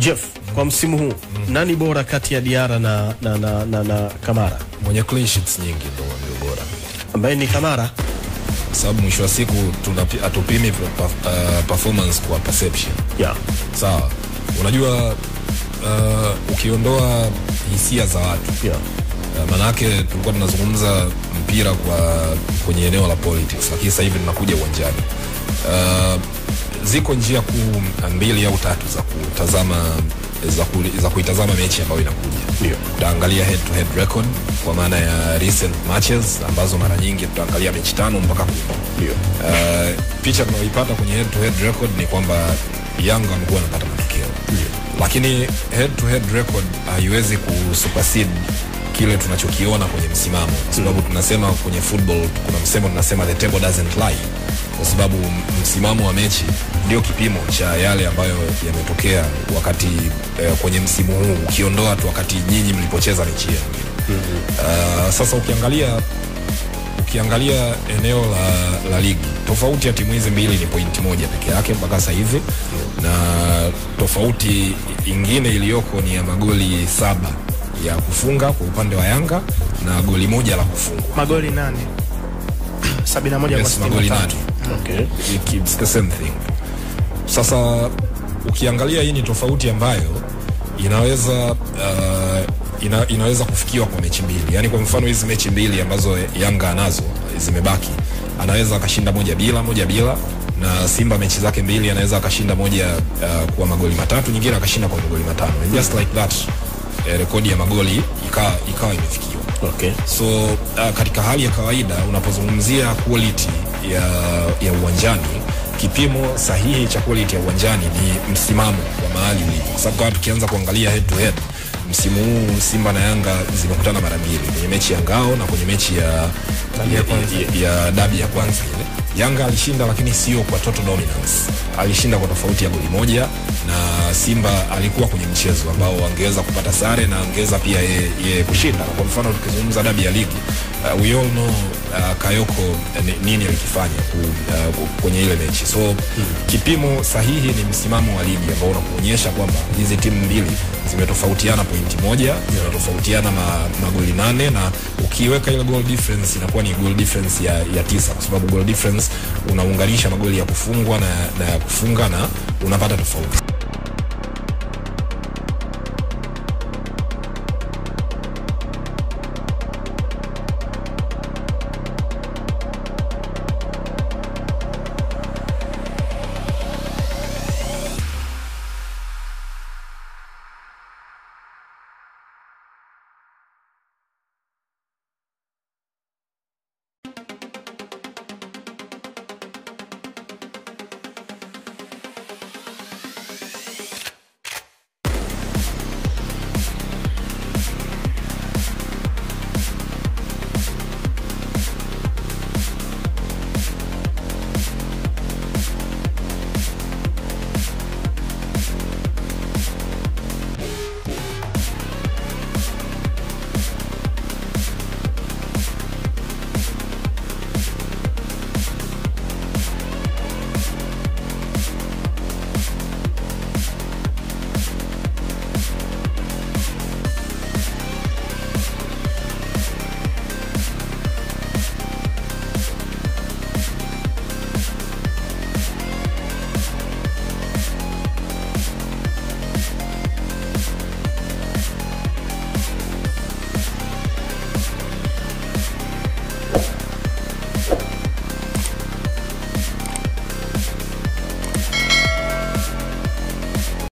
Jeff, kwa msimu huu nani bora kati ya Diarra na Kamara? Mwenye clean sheets nyingi ndio bora. Ambaye ni Kamara. Sababu mwisho wa siku atupimi performance kwa perception. Yeah. Sawa. Unajua ukiondoa hisia za watu. Yeah. Manake tulikuwa tunazungumza mpira kwenye eneo la politics, lakini sasa hivi tunakuja uwanjani. Ziko njia kuu 2 au 3 za kutazama za kuitazama mechi ambayo inakuja. Ndio. Tutaangalia head to head record kwa maana ya recent matches ambazo mara nyingi tutaangalia mechi 5 mpaka 10. Ndio. Picha tunayoipata kwenye head to head record ni kwamba Yanga amekuwa anapata matokeo. Ndio. Lakini head to head record haiwezi kusupersede kile tunachokiona kwenye msimamo, kwa sababu tunasema kwenye football kuna msemo tunasema the table doesn't lie, kwa sababu msimamo wa mechi ndio kipimo cha yale ambayo yametokea wakati kwenye msimu huu, ukiondoa tu wakati nyinyi mlipocheza mechi yenu. Sasa ukiangalia eneo la ligi, tofauti ya timu hizi mbili ni pointi 1 peke yake mpaka sasa hivi, na tofauti ingine iliyoko ni ya magoli 7 ya kufunga kwa upande wa Yanga na goli 1 la kufungwa. Magoli 8. 71 yes, kwa magoli 8. Okay. It's the same thing. Sasa ukiangalia hii ni tofauti ambayo inaweza kufikiwa kwa mechi mbili. Yaani kwa mfano hizi mechi mbili ambazo Yanga anazo zimebaki, anaweza akashinda 1-1 na Simba mechi zake mbili anaweza akashinda 1 kwa magoli 3, nyingine akashinda kwa magoli 5. And just like that rekodi ya magoli ikawa imefikiwa. Okay. So katika hali ya kawaida unapozungumzia quality ya uwanjani, kipimo sahihi cha quality ya uwanjani ni msimamo wa mahali ulipo. Kwa sababu kama tukianza kuangalia head to head, msimu huu Simba na Yanga zimekutana mara mbili, kwenye mechi ya ngao na kwenye mechi ya dabi ya kwanza ile. Yanga alishinda, lakini sio kwa total dominance. Alishinda kwa tofauti ya goli 1, na Simba alikuwa kwenye mchezo ambao angeweza kupata sare na angeweza pia yeye kushinda. Kwa mfano tukizungumza dabi ya ligi, we all know Kayoko nini alikifanya kwenye ile mechi. So kipimo sahihi ni msimamo wa ligi ambao unakuonyesha kwamba hizi timu mbili zimetofautiana pointi 1, zimetofautiana magoli 8, na ukiweka ile goal difference inakuwa ni goal difference ya 9, kwa sababu goal difference unaunganisha magoli ya kufungwa na ya kufunga na unapata tofauti.